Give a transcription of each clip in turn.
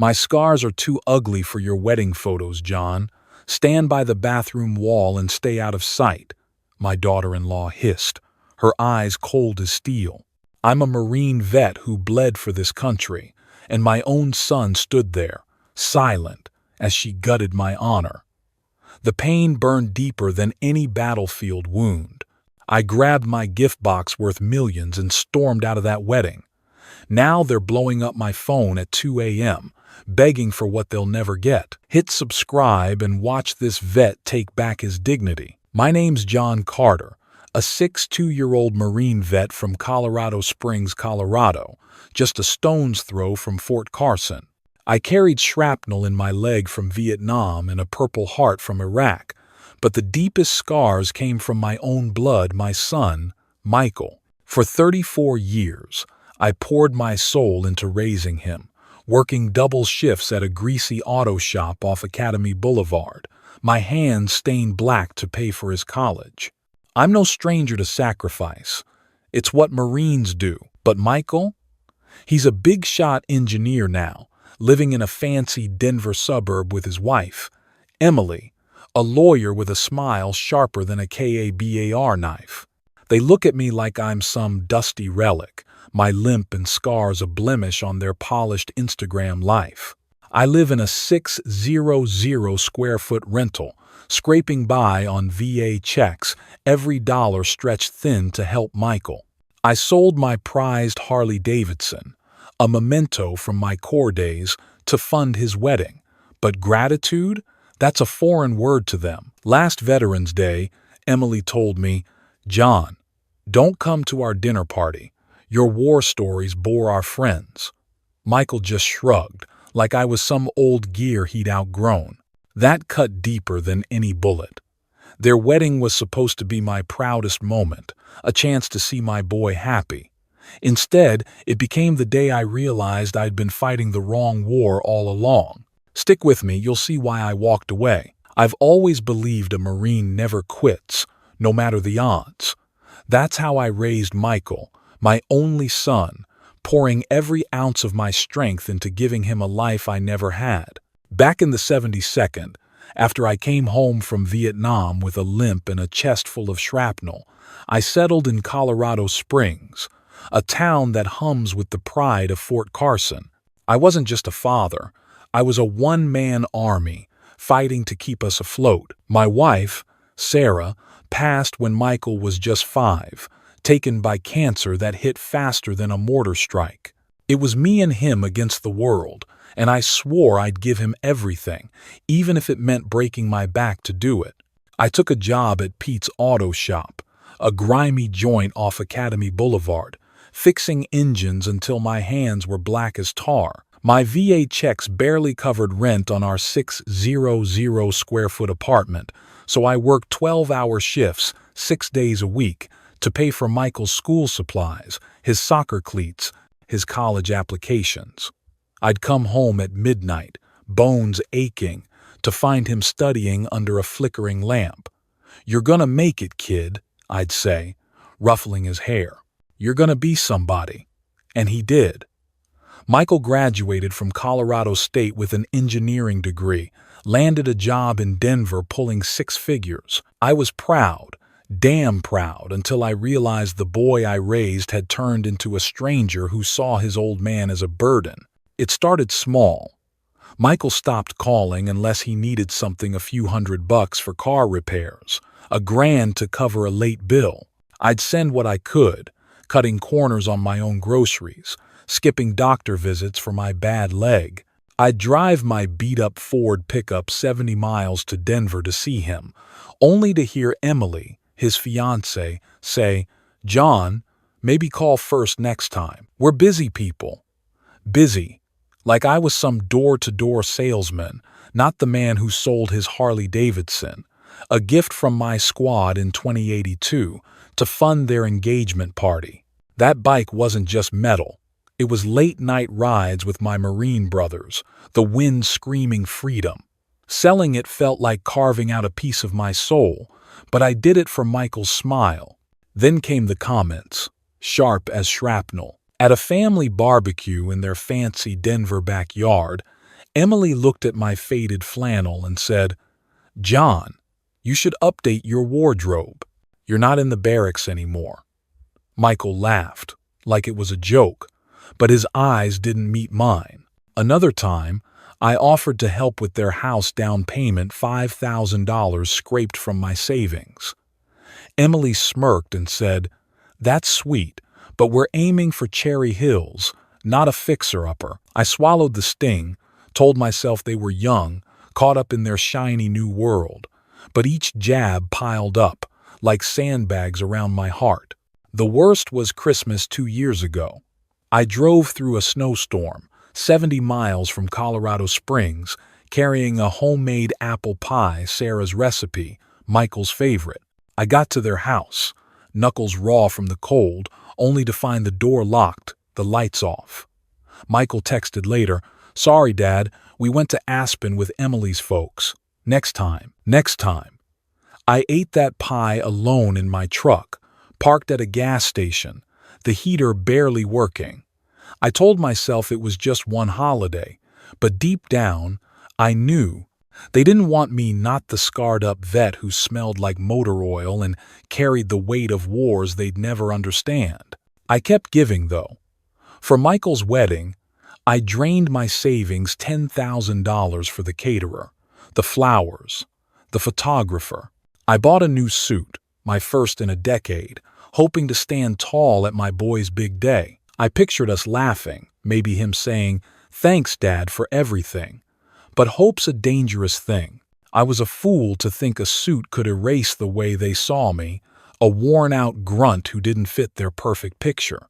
My scars are too ugly for your wedding photos, John. Stand by the bathroom wall and stay out of sight, my daughter-in-law hissed, her eyes cold as steel. I'm a Marine vet who bled for this country, and my own son stood there, silent, as she gutted my honor. The pain burned deeper than any battlefield wound. I grabbed my gift box worth millions and stormed out of that wedding. Now they're blowing up my phone at 2 a.m., begging for what they'll never get. Hit subscribe and watch this vet take back his dignity. My name's John Carter, a 62-year-old Marine vet from Colorado Springs, Colorado, just a stone's throw from Fort Carson. I carried shrapnel in my leg from Vietnam and a Purple Heart from Iraq, but the deepest scars came from my own blood, my son, Michael. For 34 years, I poured my soul into raising him, working double shifts at a greasy auto shop off Academy Boulevard, my hands stained black to pay for his college. I'm no stranger to sacrifice. It's what Marines do. But Michael? He's a big-shot engineer now, living in a fancy Denver suburb with his wife, Emily, a lawyer with a smile sharper than a KABAR knife. They look at me like I'm some dusty relic, my limp and scars a blemish on their polished Instagram life. I live in a 600 square foot rental, scraping by on VA checks, every dollar stretched thin to help Michael. I sold my prized Harley Davidson, a memento from my Corps days, to fund his wedding. But gratitude? That's a foreign word to them. Last Veterans Day, Emily told me, "John, don't come to our dinner party. Your war stories bore our friends." Michael just shrugged, like I was some old gear he'd outgrown. That cut deeper than any bullet. Their wedding was supposed to be my proudest moment, a chance to see my boy happy. Instead, it became the day I realized I'd been fighting the wrong war all along. Stick with me, you'll see why I walked away. I've always believed a Marine never quits, no matter the odds. That's how I raised Michael, my only son, pouring every ounce of my strength into giving him a life I never had. Back in the 72nd, after I came home from Vietnam with a limp and a chest full of shrapnel, I settled in Colorado Springs, a town that hums with the pride of Fort Carson. I wasn't just a father. I was a one-man army, fighting to keep us afloat. My wife, Sarah, passed when Michael was just 5, taken by cancer that hit faster than a mortar strike. It was me and him against the world, and I swore I'd give him everything, even if it meant breaking my back to do it. I took a job at Pete's Auto Shop, a grimy joint off Academy Boulevard, fixing engines until my hands were black as tar. My VA checks barely covered rent on our 600 square foot apartment, so I worked 12-hour shifts 6 days a week to pay for Michael's school supplies, his soccer cleats, his college applications. I'd come home at midnight, bones aching, to find him studying under a flickering lamp. "You're gonna make it, kid," I'd say, ruffling his hair. "You're gonna be somebody." And he did. Michael graduated from Colorado State with an engineering degree, landed a job in Denver pulling 6 figures. I was proud, damn proud, until I realized the boy I raised had turned into a stranger who saw his old man as a burden. It started small. Michael stopped calling unless he needed something, a few $100 for car repairs, $1,000 to cover a late bill. I'd send what I could, cutting corners on my own groceries, skipping doctor visits for my bad leg. I'd drive my beat-up Ford pickup 70 miles to Denver to see him, only to hear Emily, his fiancée, say, "John, maybe call first next time. We're busy people." Busy. Like I was some door-to-door salesman, not the man who sold his Harley Davidson, a gift from my squad in 2082 to fund their engagement party. That bike wasn't just metal. It was late-night rides with my Marine brothers, the wind screaming freedom. Selling it felt like carving out a piece of my soul, but I did it for Michael's smile. Then came the comments, sharp as shrapnel. At a family barbecue in their fancy Denver backyard, Emily looked at my faded flannel and said, "John, you should update your wardrobe. You're not in the barracks anymore." Michael laughed, like it was a joke, but his eyes didn't meet mine. Another time, I offered to help with their house down payment, $5,000 scraped from my savings. Emily smirked and said, "That's sweet, but we're aiming for Cherry Hills, not a fixer-upper." I swallowed the sting, told myself they were young, caught up in their shiny new world, but each jab piled up, like sandbags around my heart. The worst was Christmas 2 years ago. I drove through a snowstorm, 70 miles from Colorado Springs, carrying a homemade apple pie, Sarah's recipe, Michael's favorite. I got to their house, knuckles raw from the cold, only to find the door locked, the lights off. Michael texted later, "Sorry, Dad, we went to Aspen with Emily's folks. Next time." I ate that pie alone in my truck, parked at a gas station, the heater barely working. I told myself it was just one holiday, but deep down, I knew they didn't want me, not the scarred-up vet who smelled like motor oil and carried the weight of wars they'd never understand. I kept giving, though. For Michael's wedding, I drained my savings, $10,000 for the caterer, the flowers, the photographer. I bought a new suit, my first in a decade, hoping to stand tall at my boy's big day. I pictured us laughing, maybe him saying, "Thanks, Dad, for everything." But hope's a dangerous thing. I was a fool to think a suit could erase the way they saw me, a worn-out grunt who didn't fit their perfect picture.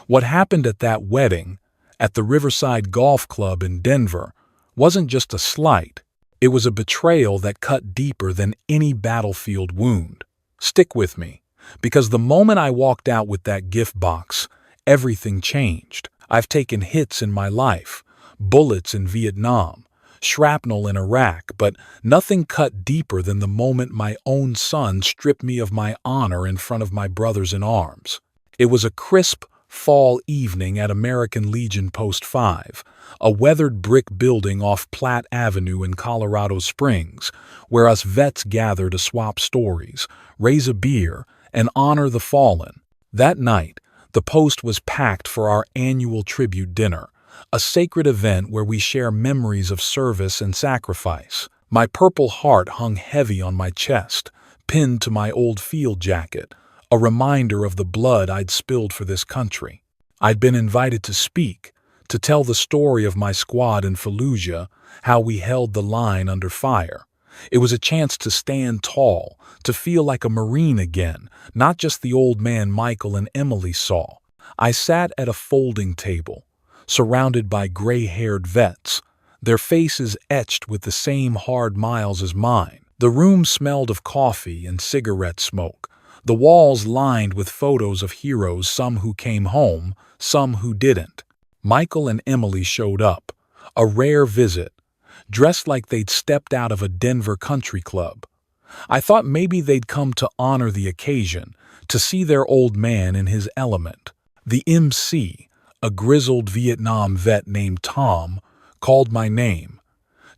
What happened at that wedding, at the Riverside Golf Club in Denver, wasn't just a slight. It was a betrayal that cut deeper than any battlefield wound. Stick with me, because the moment I walked out with that gift box, everything changed. I've taken hits in my life, bullets in Vietnam, shrapnel in Iraq, but nothing cut deeper than the moment my own son stripped me of my honor in front of my brothers in arms. It was a crisp fall evening at American Legion Post 5, a weathered brick building off Platte Avenue in Colorado Springs, where us vets gather to swap stories, raise a beer, and honor the fallen. That night, the post was packed for our annual tribute dinner, a sacred event where we share memories of service and sacrifice. My Purple Heart hung heavy on my chest, pinned to my old field jacket, a reminder of the blood I'd spilled for this country. I'd been invited to speak, to tell the story of my squad in Fallujah, how we held the line under fire. It was a chance to stand tall, to feel like a Marine again, not just the old man Michael and Emily saw. I sat at a folding table, surrounded by gray-haired vets, their faces etched with the same hard miles as mine. The room smelled of coffee and cigarette smoke, the walls lined with photos of heroes, some who came home, some who didn't. Michael and Emily showed up, a rare visit, dressed like they'd stepped out of a Denver country club. I thought maybe they'd come to honor the occasion, to see their old man in his element. The MC, a grizzled Vietnam vet named Tom, called my name.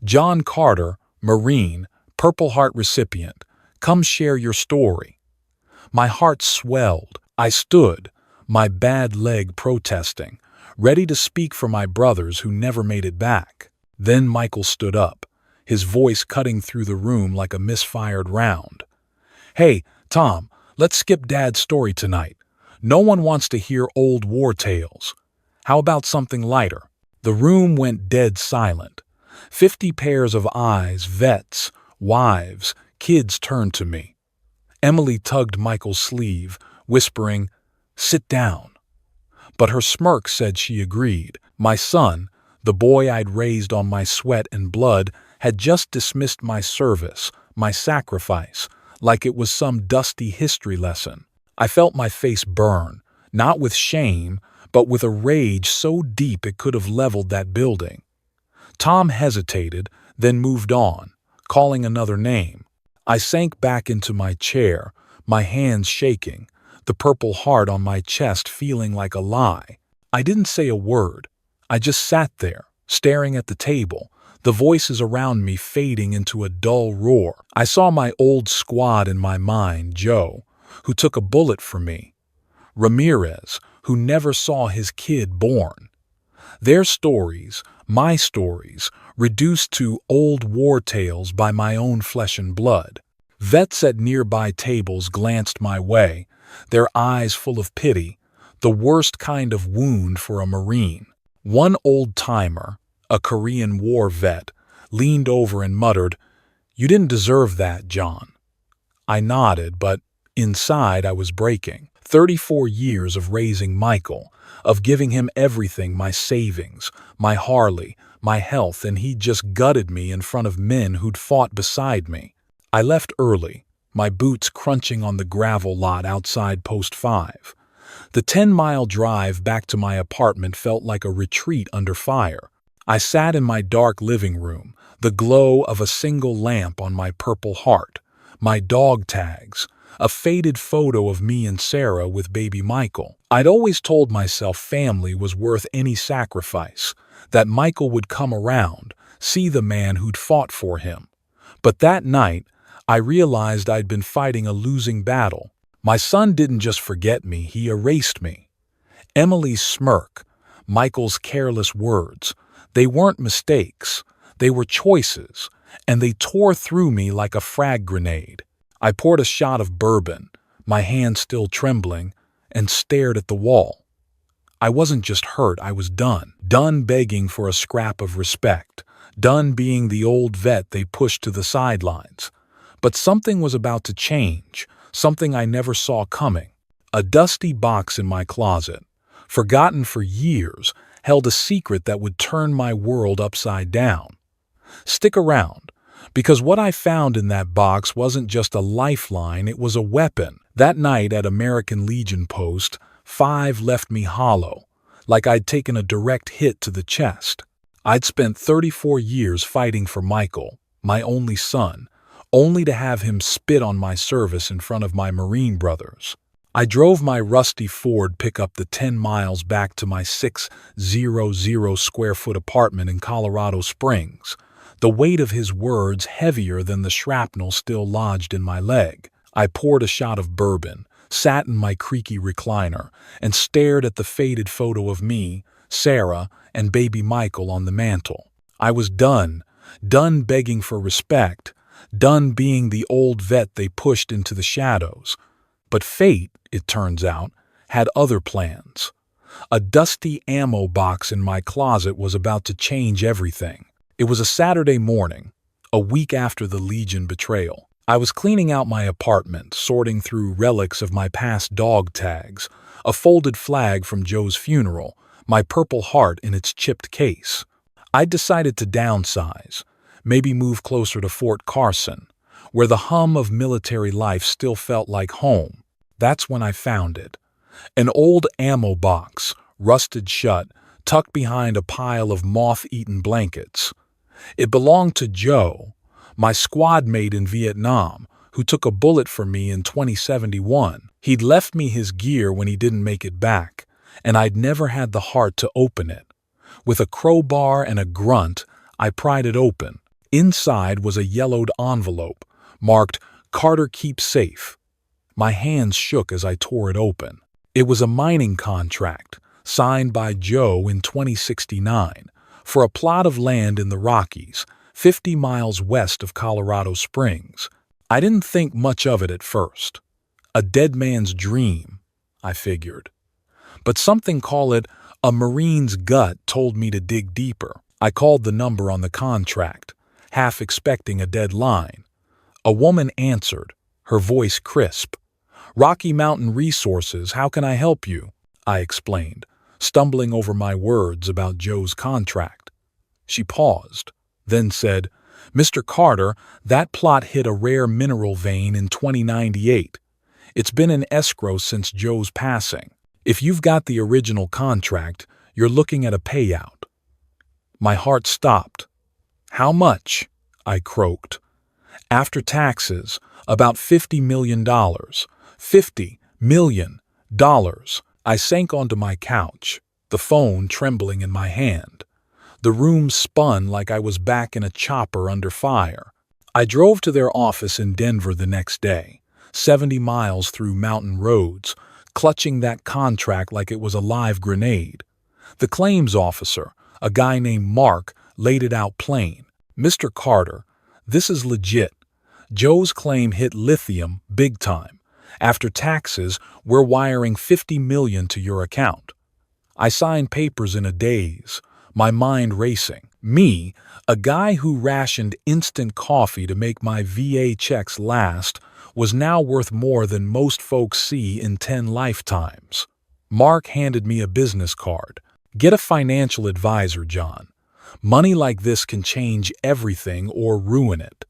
"John Carter, Marine, Purple Heart recipient, come share your story." My heart swelled. I stood, my bad leg protesting, ready to speak for my brothers who never made it back. Then Michael stood up, his voice cutting through the room like a misfired round. "Hey, Tom, let's skip Dad's story tonight. No one wants to hear old war tales. How about something lighter?" The room went dead silent. 50 pairs of eyes, vets, wives, kids turned to me. Emily tugged Michael's sleeve, whispering, "Sit down." But her smirk said she agreed. My son, the boy I'd raised on my sweat and blood, had just dismissed my service, my sacrifice, like it was some dusty history lesson. I felt my face burn, not with shame, but with a rage so deep it could have leveled that building. Tom hesitated, then moved on, calling another name. I sank back into my chair, my hands shaking, the Purple Heart on my chest feeling like a lie. I didn't say a word. I just sat there, staring at the table, the voices around me fading into a dull roar. I saw my old squad in my mind: Joe, who took a bullet for me; Ramirez, who never saw his kid born. Their stories, my stories, reduced to old war tales by my own flesh and blood. Vets at nearby tables glanced my way, their eyes full of pity, the worst kind of wound for a Marine. One old-timer, a Korean War vet, leaned over and muttered, "You didn't deserve that, John." I nodded, but inside I was breaking. 34 years of raising Michael, of giving him everything: my savings, my Harley, my health, and he just gutted me in front of men who'd fought beside me. I left early, my boots crunching on the gravel lot outside Post 5. The 10-mile drive back to my apartment felt like a retreat under fire. I sat in my dark living room, the glow of a single lamp on my Purple Heart, my dog tags, a faded photo of me and Sarah with baby Michael. I'd always told myself family was worth any sacrifice, that Michael would come around, see the man who'd fought for him. But that night, I realized I'd been fighting a losing battle. My son didn't just forget me, he erased me. Emily's smirk, Michael's careless words, they weren't mistakes, they were choices, and they tore through me like a frag grenade. I poured a shot of bourbon, my hand still trembling, and stared at the wall. I wasn't just hurt, I was done. Done begging for a scrap of respect. Done being the old vet they pushed to the sidelines. But something was about to change, something I never saw coming. A dusty box in my closet, forgotten for years, held a secret that would turn my world upside down. Stick around, because what I found in that box wasn't just a lifeline, it was a weapon. That night at American Legion Post 5 left me hollow, like I'd taken a direct hit to the chest. I'd spent 34 years fighting for Michael, my only son, only to have him spit on my service in front of my Marine brothers. I drove my rusty Ford pickup the 10 miles back to my 600-square-foot apartment in Colorado Springs, the weight of his words heavier than the shrapnel still lodged in my leg. I poured a shot of bourbon, sat in my creaky recliner, and stared at the faded photo of me, Sarah, and baby Michael on the mantel. I was done begging for respect, done being the old vet they pushed into the shadows. But fate, it turns out, had other plans. A dusty ammo box in my closet was about to change everything. It was a Saturday morning, a week after the Legion betrayal. I was cleaning out my apartment, sorting through relics of my past dog tags, a folded flag from Joe's funeral, my Purple Heart in its chipped case. I'd decided to downsize, maybe move closer to Fort Carson, where the hum of military life still felt like home. That's when I found it. An old ammo box, rusted shut, tucked behind a pile of moth-eaten blankets. It belonged to Joe, my squad mate in Vietnam, who took a bullet for me in 2071. He'd left me his gear when he didn't make it back, and I'd never had the heart to open it. With a crowbar and a grunt, I pried it open. Inside was a yellowed envelope, marked "Carter Keep Safe." My hands shook as I tore it open. It was a mining contract, signed by Joe in 2069, for a plot of land in the Rockies, 50 miles west of Colorado Springs. I didn't think much of it at first. A dead man's dream, I figured. But something, call it a Marine's gut, told me to dig deeper. I called the number on the contract, half expecting a dead line. A woman answered, her voice crisp. "Rocky Mountain Resources, how can I help you?" I explained, stumbling over my words about Joe's contract. She paused, then said, "Mr. Carter, that plot hit a rare mineral vein in 2098. It's been in escrow since Joe's passing. If you've got the original contract, you're looking at a payout." My heart stopped. "How much?" I croaked. "After taxes, about $50 million. $50 million. I sank onto my couch, the phone trembling in my hand. The room spun like I was back in a chopper under fire. I drove to their office in Denver the next day, 70 miles through mountain roads, clutching that contract like it was a live grenade. The claims officer, a guy named Mark, laid it out plain. "Mr. Carter, this is legit. Joe's claim hit lithium big time. After taxes, we're wiring $50 million to your account." I signed papers in a daze, my mind racing. Me, a guy who rationed instant coffee to make my VA checks last, was now worth more than most folks see in 10 lifetimes. Mark handed me a business card. "Get a financial advisor, John. Money like this can change everything or ruin it."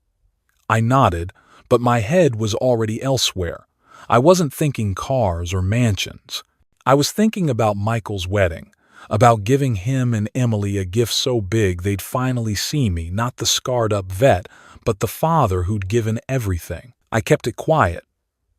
I nodded, but my head was already elsewhere. I wasn't thinking cars or mansions. I was thinking about Michael's wedding, about giving him and Emily a gift so big they'd finally see me, not the scarred-up vet, but the father who'd given everything. I kept it quiet,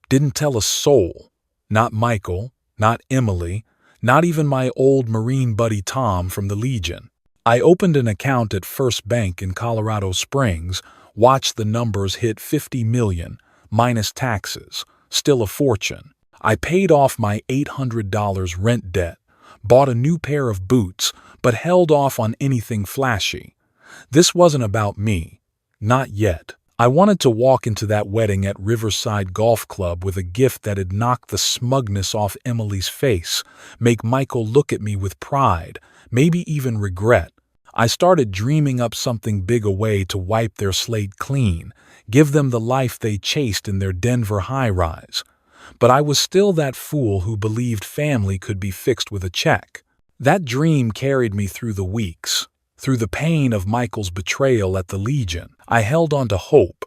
didn't tell a soul. Not Michael, not Emily, not even my old Marine buddy Tom from the Legion. I opened an account at First Bank in Colorado Springs, watched the numbers hit 50 million, minus taxes, still a fortune. I paid off my $800 rent debt, bought a new pair of boots, but held off on anything flashy. This wasn't about me. Not yet. I wanted to walk into that wedding at Riverside Golf Club with a gift that had knocked the smugness off Emily's face, make Michael look at me with pride, maybe even regret. I started dreaming up something big a way to wipe their slate clean, give them the life they chased in their Denver high-rise. But I was still that fool who believed family could be fixed with a check. That dream carried me through the weeks. Through the pain of Michael's betrayal at the Legion, I held on to hope,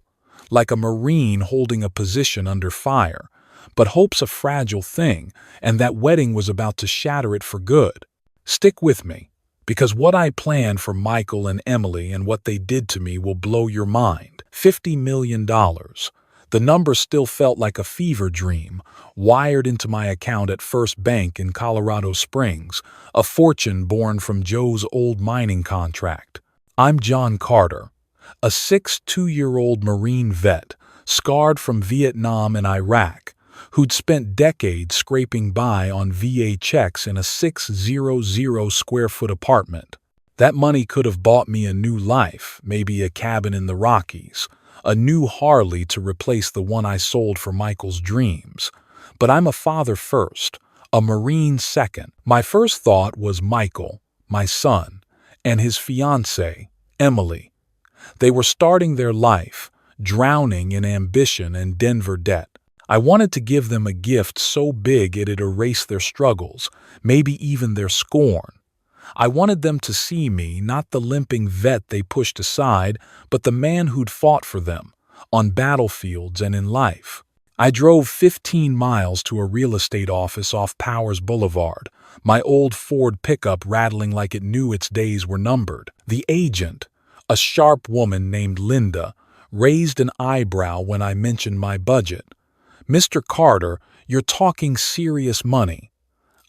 like a Marine holding a position under fire. But hope's a fragile thing, and that wedding was about to shatter it for good. Stick with me, because what I planned for Michael and Emily and what they did to me will blow your mind. $50 million. The number still felt like a fever dream, wired into my account at First Bank in Colorado Springs, a fortune born from Joe's old mining contract. I'm John Carter, a 6'2" Marine vet, scarred from Vietnam and Iraq, who'd spent decades scraping by on VA checks in a 600-square-foot apartment. That money could have bought me a new life, maybe a cabin in the Rockies, a new Harley to replace the one I sold for Michael's dreams. But I'm a father first, a Marine second. My first thought was Michael, my son, and his fiancée, Emily. They were starting their life, drowning in ambition and Denver debt. I wanted to give them a gift so big it'd erase their struggles, maybe even their scorn. I wanted them to see me, not the limping vet they pushed aside, but the man who'd fought for them, on battlefields and in life. I drove 15 miles to a real estate office off Powers Boulevard, my old Ford pickup rattling like it knew its days were numbered. The agent, a sharp woman named Linda, raised an eyebrow when I mentioned my budget. "Mr. Carter, you're talking serious money."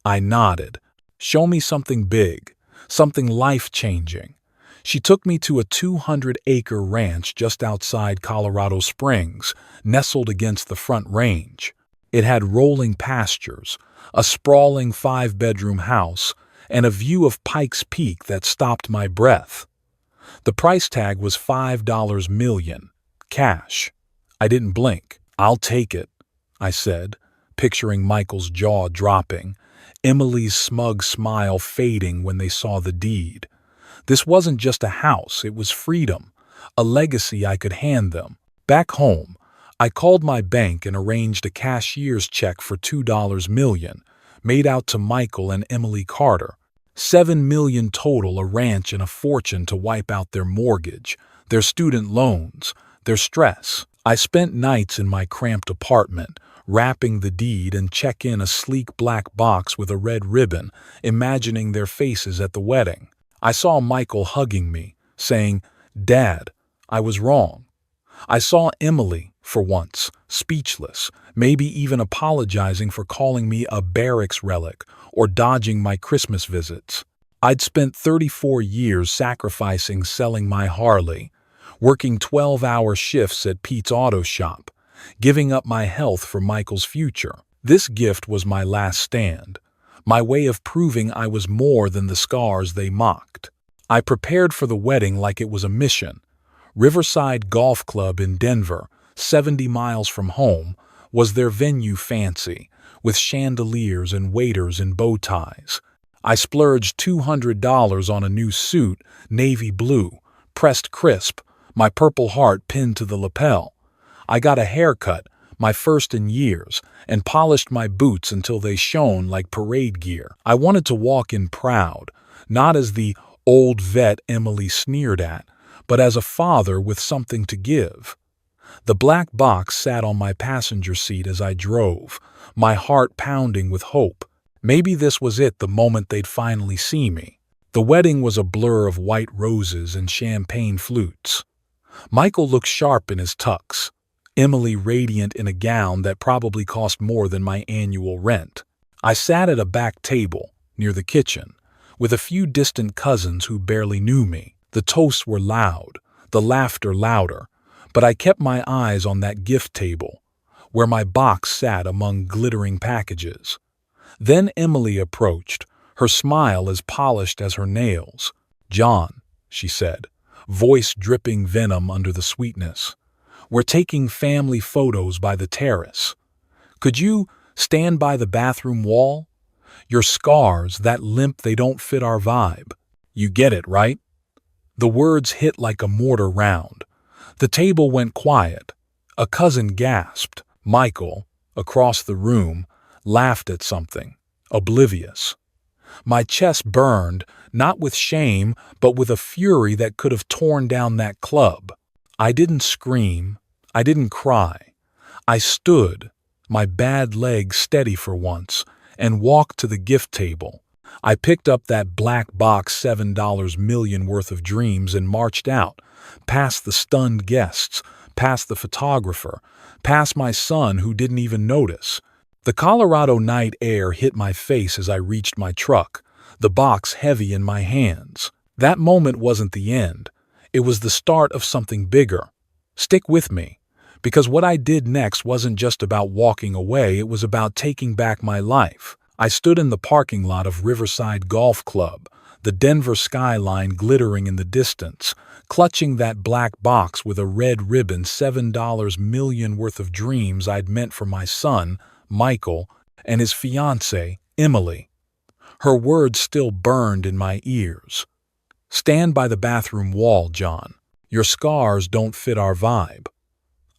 I nodded. "Show me something big, something life-changing." She took me to a 200-acre ranch just outside Colorado Springs, nestled against the Front Range. It had rolling pastures, a sprawling 5-bedroom house, and a view of Pikes Peak that stopped my breath. The price tag was $5 million, cash. I didn't blink. "I'll take it," I said, picturing Michael's jaw dropping, Emily's smug smile fading when they saw the deed. This wasn't just a house, it was freedom, a legacy I could hand them. Back home, I called my bank and arranged a cashier's check for $2 million, made out to Michael and Emily Carter. $7 million total, a ranch and a fortune to wipe out their mortgage, their student loans, their stress. I spent nights in my cramped apartment, wrapping the deed and check in a sleek black box with a red ribbon, imagining their faces at the wedding. I saw Michael hugging me, saying, "Dad, I was wrong." I saw Emily, for once, speechless, maybe even apologizing for calling me a barracks relic or dodging my Christmas visits. I'd spent 34 years sacrificing selling my Harley, working 12-hour shifts at Pete's auto shop, giving up my health for Michael's future. This gift was my last stand, my way of proving I was more than the scars they mocked. I prepared for the wedding like it was a mission. Riverside Golf Club in Denver, 70 miles from home, was their venue fancy, with chandeliers and waiters in bow ties. I splurged $200 on a new suit, navy blue, pressed crisp, my Purple Heart pinned to the lapel. I got a haircut, my first in years, and polished my boots until they shone like parade gear. I wanted to walk in proud, not as the old vet Emily sneered at, but as a father with something to give. The black box sat on my passenger seat as I drove, my heart pounding with hope. Maybe this was it, the moment they'd finally see me. The wedding was a blur of white roses and champagne flutes. Michael looked sharp in his tux, Emily radiant in a gown that probably cost more than my annual rent. I sat at a back table, near the kitchen, with a few distant cousins who barely knew me. The toasts were loud, the laughter louder, but I kept my eyes on that gift table, where my box sat among glittering packages. Then Emily approached, her smile as polished as her nails. "John," she said, voice dripping venom under the sweetness, "we're taking family photos by the terrace. Could you stand by the bathroom wall? Your scars, that limp, they don't fit our vibe. You get it, right?" The words hit like a mortar round. The table went quiet. A cousin gasped. Michael, across the room, laughed at something, oblivious. My chest burned, not with shame, but with a fury that could have torn down that club. I didn't scream. I didn't cry. I stood, my bad leg steady for once, and walked to the gift table. I picked up that black box $7 million worth of dreams and marched out, past the stunned guests, past the photographer, past my son who didn't even notice. The Colorado night air hit my face as I reached my truck, the box heavy in my hands. That moment wasn't the end. It was the start of something bigger. Stick with me, because what I did next wasn't just about walking away, it was about taking back my life. I stood in the parking lot of Riverside Golf Club, the Denver skyline glittering in the distance, clutching that black box with a red ribbon, $7 million worth of dreams I'd meant for my son, Michael, and his fiancée, Emily. Her words still burned in my ears. "Stand by the bathroom wall, John. Your scars don't fit our vibe."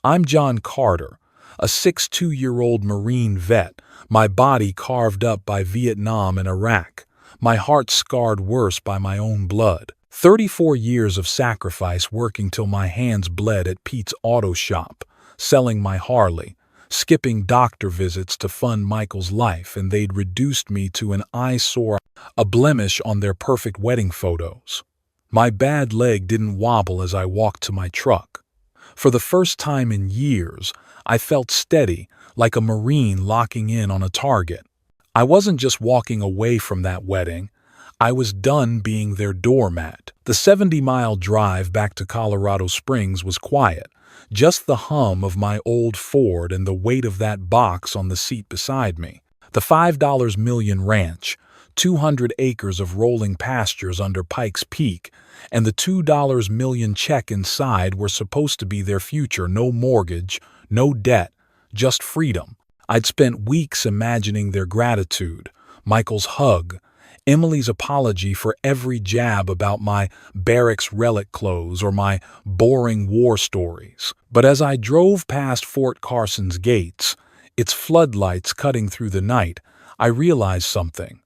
I'm John Carter, a 62-year-old Marine vet, my body carved up by Vietnam and Iraq, my heart scarred worse by my own blood. 34 years of sacrifice working till my hands bled at Pete's auto shop, selling my Harley, skipping doctor visits to fund Michael's life, and they'd reduced me to an eyesore, a blemish on their perfect wedding photos. My bad leg didn't wobble as I walked to my truck. For the first time in years, I felt steady, like a Marine locking in on a target. I wasn't just walking away from that wedding. I was done being their doormat. The 70-mile drive back to Colorado Springs was quiet, just the hum of my old Ford and the weight of that box on the seat beside me. The $5 million ranch, 200 acres of rolling pastures under Pikes Peak, and the $2 million check inside were supposed to be their future. No mortgage, no debt, just freedom. I'd spent weeks imagining their gratitude, Michael's hug, Emily's apology for every jab about my barracks relic clothes or my boring war stories. But as I drove past Fort Carson's gates, its floodlights cutting through the night, I realized something.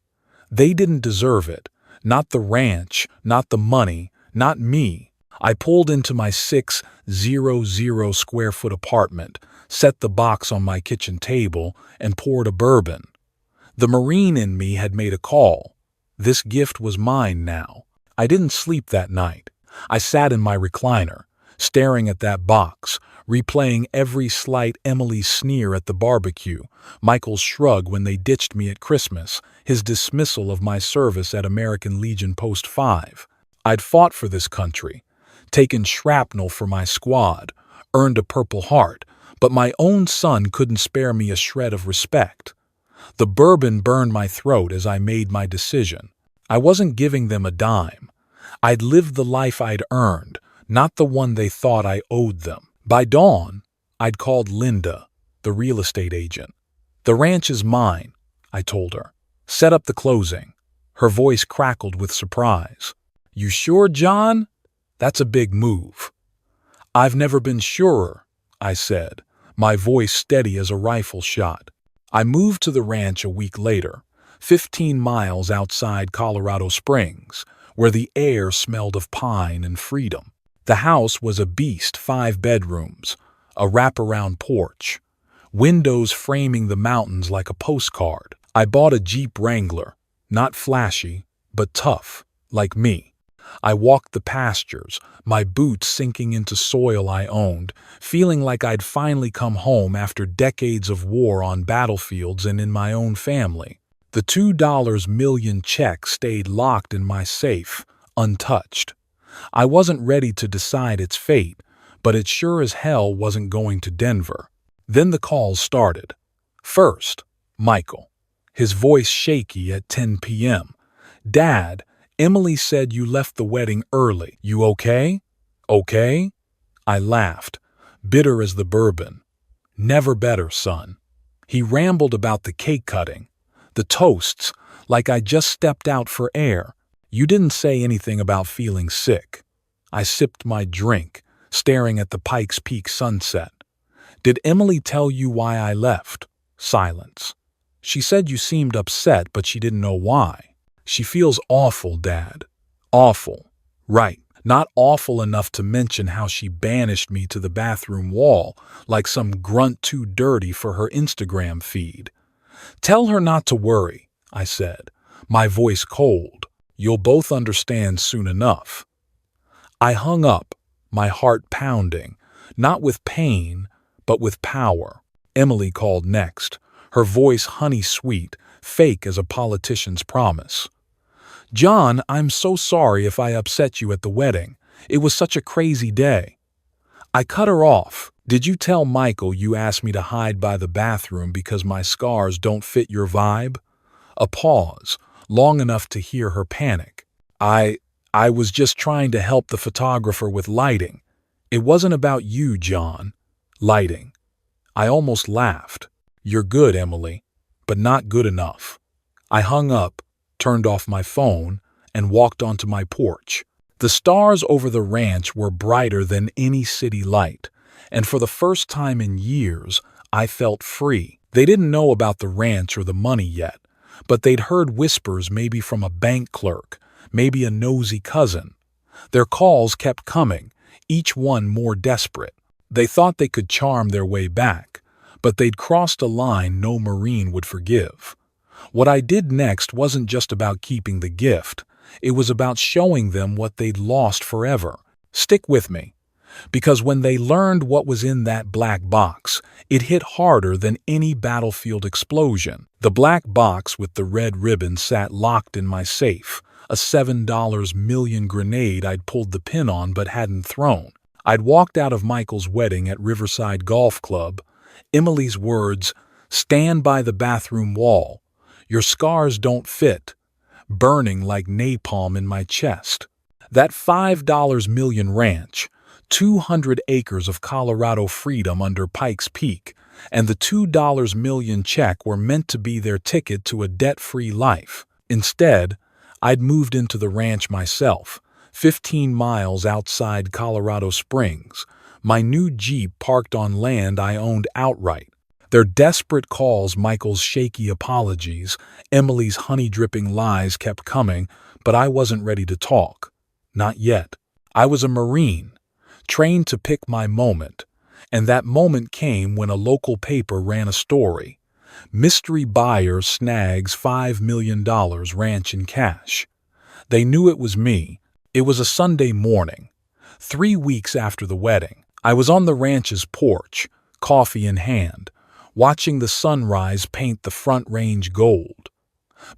They didn't deserve it. Not the ranch, not the money, not me. I pulled into my 600 square foot apartment, set the box on my kitchen table, and poured a bourbon. The Marine in me had made a call. This gift was mine now. I didn't sleep that night. I sat in my recliner, staring at that box, replaying every slight Emily sneer at the barbecue, Michael's shrug when they ditched me at Christmas, his dismissal of my service at American Legion Post 5. I'd fought for this country, taken shrapnel for my squad, earned a Purple Heart, but my own son couldn't spare me a shred of respect. The bourbon burned my throat as I made my decision. I wasn't giving them a dime. I'd lived the life I'd earned, not the one they thought I owed them. By dawn, I'd called Linda, the real estate agent. "The ranch is mine," I told her. "Set up the closing." Her voice crackled with surprise. "You sure, John? That's a big move." "I've never been surer," I said, my voice steady as a rifle shot. I moved to the ranch a week later, 15 miles outside Colorado Springs, where the air smelled of pine and freedom. The house was a beast, 5 bedrooms, a wraparound porch, windows framing the mountains like a postcard. I bought a Jeep Wrangler, not flashy, but tough, like me. I walked the pastures, my boots sinking into soil I owned, feeling like I'd finally come home after decades of war on battlefields and in my own family. The $2 million check stayed locked in my safe, untouched. I wasn't ready to decide its fate, but it sure as hell wasn't going to Denver. Then the calls started. First, Michael, his voice shaky at 10 p.m. "Dad, Emily said you left the wedding early. You okay?" "Okay?" I laughed, bitter as the bourbon. "Never better, son." He rambled about the cake cutting, the toasts, like I just stepped out for air. "You didn't say anything about feeling sick." I sipped my drink, staring at the Pikes Peak sunset. "Did Emily tell you why I left?" Silence. "She said you seemed upset, but she didn't know why." "She feels awful, Dad." "Awful. Right. Not awful enough to mention how she banished me to the bathroom wall like some grunt too dirty for her Instagram feed." "Tell her not to worry," I said, my voice cold. "You'll both understand soon enough." I hung up, my heart pounding, not with pain, but with power. Emily called next, her voice honey-sweet, fake as a politician's promise. "John, I'm so sorry if I upset you at the wedding. It was such a crazy day." I cut her off. "Did you tell Michael you asked me to hide by the bathroom because my scars don't fit your vibe?" A pause, long enough to hear her panic. I was just trying to help the photographer with lighting. It wasn't about you, John." "Lighting." I almost laughed. "You're good, Emily, but not good enough." I hung up, turned off my phone, and walked onto my porch. The stars over the ranch were brighter than any city light, and for the first time in years, I felt free. They didn't know about the ranch or the money yet, but they'd heard whispers maybe from a bank clerk, maybe a nosy cousin. Their calls kept coming, each one more desperate. They thought they could charm their way back, but they'd crossed a line no Marine would forgive. What I did next wasn't just about keeping the gift. It was about showing them what they'd lost forever. Stick with me, because when they learned what was in that black box, it hit harder than any battlefield explosion. The black box with the red ribbon sat locked in my safe, a $7 million grenade I'd pulled the pin on but hadn't thrown. I'd walked out of Michael's wedding at Riverside Golf Club. Emily's words, "Stand by the bathroom wall. Your scars don't fit," burning like napalm in my chest. That $5 million ranch, 200 acres of Colorado freedom under Pikes Peak, and the $2 million check were meant to be their ticket to a debt-free life. Instead, I'd moved into the ranch myself, 15 miles outside Colorado Springs, my new Jeep parked on land I owned outright. Their desperate calls, Michael's shaky apologies, Emily's honey-dripping lies kept coming, but I wasn't ready to talk. Not yet. I was a Marine, trained to pick my moment, and that moment came when a local paper ran a story. "Mystery buyer snags $5 million ranch in cash." They knew it was me. It was a Sunday morning. 3 weeks after the wedding, I was on the ranch's porch, coffee in hand, watching the sunrise paint the front range gold.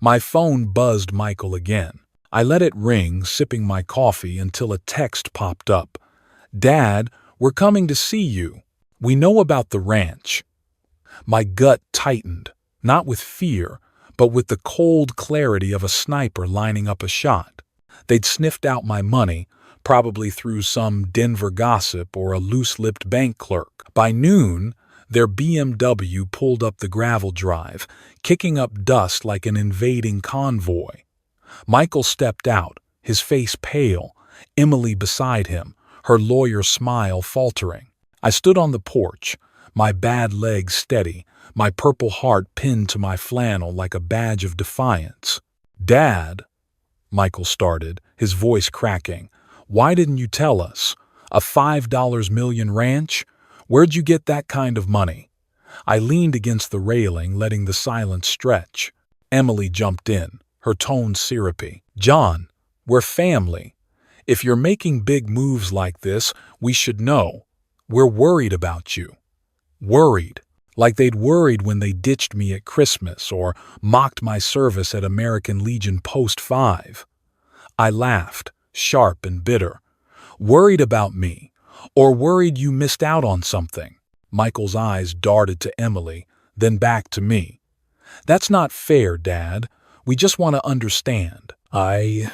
My phone buzzed Michael again. I let it ring, sipping my coffee until a text popped up. "Dad, we're coming to see you. We know about the ranch." My gut tightened, not with fear, but with the cold clarity of a sniper lining up a shot. They'd sniffed out my money, probably through some Denver gossip or a loose-lipped bank clerk. By noon, their BMW pulled up the gravel drive, kicking up dust like an invading convoy. Michael stepped out, his face pale, Emily beside him, her lawyer smile faltering. I stood on the porch, my bad leg steady, my purple heart pinned to my flannel like a badge of defiance. "Dad," Michael started, his voice cracking, "why didn't you tell us? A $5 million ranch? Where'd you get that kind of money?" I leaned against the railing, letting the silence stretch. Emily jumped in, her tone syrupy. "John, we're family. If you're making big moves like this, we should know. We're worried about you." Worried. Like they'd worried when they ditched me at Christmas or mocked my service at American Legion Post 5. I laughed, sharp and bitter. "Worried about me, or worried you missed out on something?" Michael's eyes darted to Emily, then back to me. "That's not fair, Dad. We just want to understand." I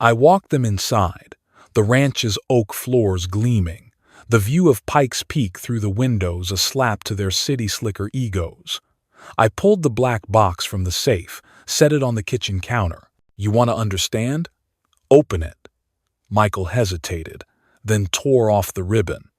walked them inside, the ranch's oak floors gleaming, the view of Pikes Peak through the windows a slap to their city slicker egos. I pulled the black box from the safe, set it on the kitchen counter. "You want to understand? Open it." Michael hesitated, then tore off the ribbon.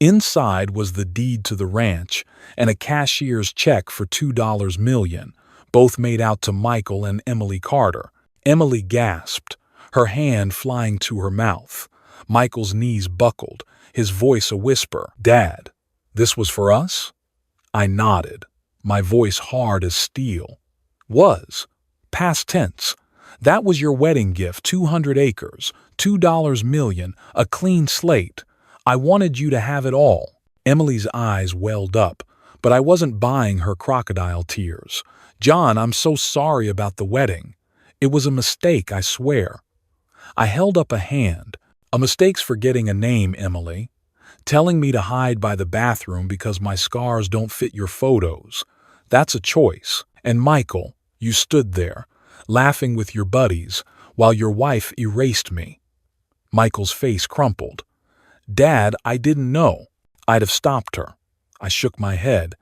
Inside was the deed to the ranch and a cashier's check for $2 million, both made out to Michael and Emily Carter. Emily gasped, her hand flying to her mouth. Michael's knees buckled, his voice a whisper. "Dad, this was for us?" I nodded, my voice hard as steel. "Was. Past tense. That was your wedding gift, 200 acres, $2 million, a clean slate. I wanted you to have it all." Emily's eyes welled up, but I wasn't buying her crocodile tears. "John, I'm so sorry about the wedding. It was a mistake, I swear." I held up a hand. "A mistake's forgetting a name, Emily. Telling me to hide by the bathroom because my scars don't fit your photos. That's a choice. And Michael, you stood there, laughing with your buddies, while your wife erased me." Michael's face crumpled. "Dad, I didn't know." I'd have stopped her. I shook my head.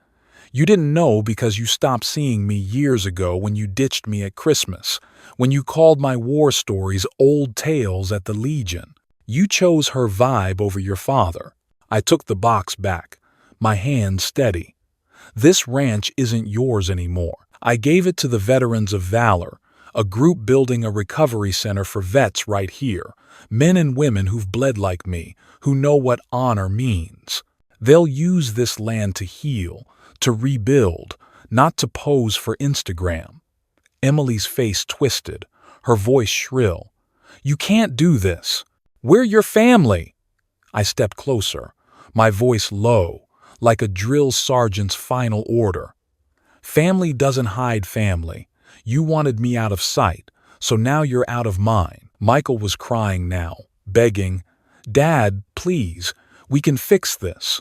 "You didn't know because you stopped seeing me years ago when you ditched me at Christmas, when you called my war stories old tales at the Legion. You chose her vibe over your father." I took the box back, my hand steady. "This ranch isn't yours anymore. I gave it to the Veterans of Valor, a group building a recovery center for vets right here, men and women who've bled like me, who know what honor means. They'll use this land to heal, to rebuild, not to pose for Instagram." Emily's face twisted, her voice shrill. "You can't do this. We're your family." I stepped closer, my voice low, like a drill sergeant's final order. "Family doesn't hide family. You wanted me out of sight, so now you're out of mine." Michael was crying now, begging, "Dad, please, we can fix this."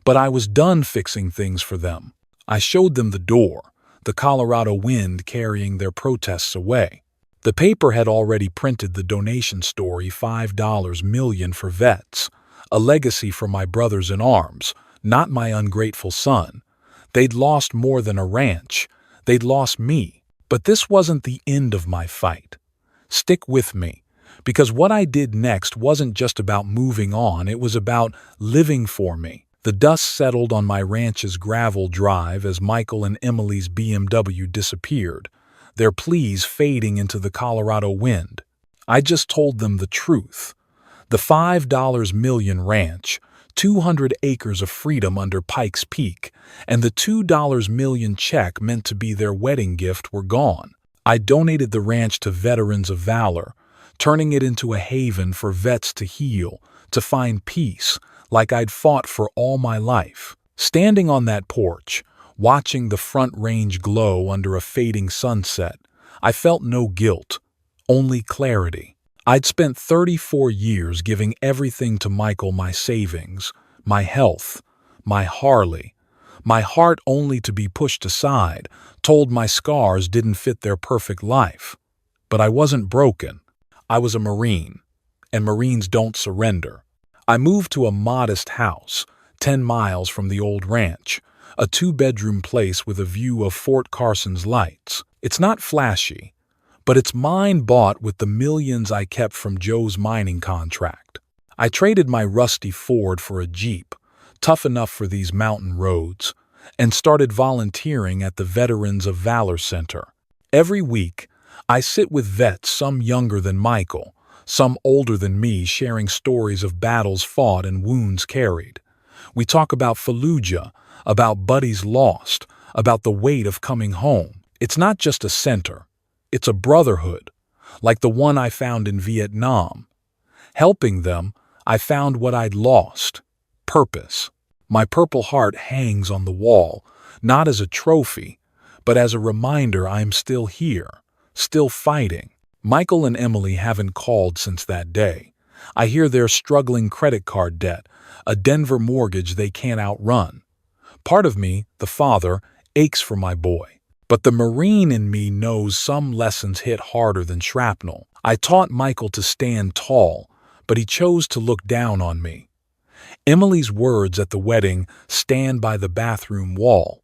But I was done fixing things for them. I showed them the door, the Colorado wind carrying their protests away. The paper had already printed the donation story, $5 million for vets, a legacy for my brothers in arms, not my ungrateful son. They'd lost more than a ranch. They'd lost me. But this wasn't the end of my fight. Stick with me, because what I did next wasn't just about moving on, it was about living for me. The dust settled on my ranch's gravel drive as Michael and Emily's BMW disappeared, their pleas fading into the Colorado wind. I just told them the truth. The $5 million ranch, 200 acres of freedom under Pikes Peak, and the $2 million check meant to be their wedding gift were gone. I donated the ranch to Veterans of Valor, turning it into a haven for vets to heal, to find peace, like I'd fought for all my life. Standing on that porch, watching the Front Range glow under a fading sunset, I felt no guilt, only clarity. I'd spent 34 years giving everything to Michael, my savings, my health, my Harley, my heart only to be pushed aside, told my scars didn't fit their perfect life. But I wasn't broken. I was a Marine, and Marines don't surrender. I moved to a modest house, 10 miles from the old ranch, a 2-bedroom place with a view of Fort Carson's lights. It's not flashy, but it's mine, bought with the millions I kept from Joe's mining contract. I traded my rusty Ford for a Jeep, tough enough for these mountain roads, and started volunteering at the Veterans of Valor Center. Every week, I sit with vets, some younger than Michael, some older than me, sharing stories of battles fought and wounds carried. We talk about Fallujah, about buddies lost, about the weight of coming home. It's not just a center. It's a brotherhood, like the one I found in Vietnam. Helping them, I found what I'd lost: purpose. My Purple Heart hangs on the wall, not as a trophy, but as a reminder I'm still here, still fighting. Michael and Emily haven't called since that day. I hear they're struggling credit card debt, a Denver mortgage they can't outrun. Part of me, the father, aches for my boy. But the Marine in me knows some lessons hit harder than shrapnel. I taught Michael to stand tall, but he chose to look down on me. Emily's words at the wedding, "stand by the bathroom wall,"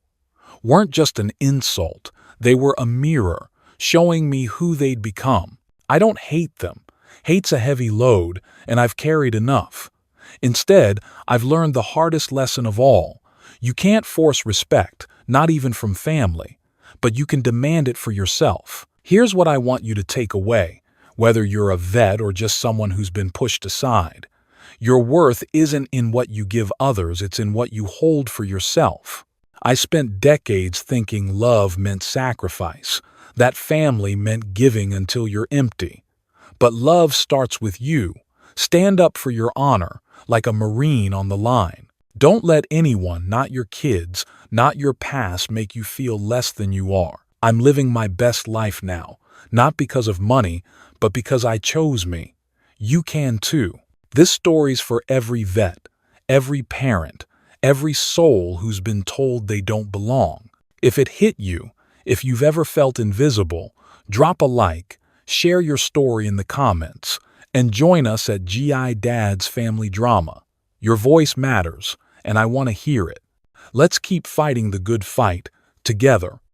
weren't just an insult. They were a mirror, showing me who they'd become. I don't hate them. Hate's a heavy load, and I've carried enough. Instead, I've learned the hardest lesson of all. You can't force respect, not even from family, but you can demand it for yourself. Here's what I want you to take away, whether you're a vet or just someone who's been pushed aside. Your worth isn't in what you give others, it's in what you hold for yourself. I spent decades thinking love meant sacrifice, that family meant giving until you're empty. But love starts with you. Stand up for your honor, like a Marine on the line. Don't let anyone, not your kids, not your past, make you feel less than you are. I'm living my best life now, not because of money, but because I chose me. You can too. This story's for every vet, every parent, every soul who's been told they don't belong. If it hit you, if you've ever felt invisible, drop a like, share your story in the comments, and join us at GI Dad's Family Drama. Your voice matters, and I want to hear it. Let's keep fighting the good fight, together.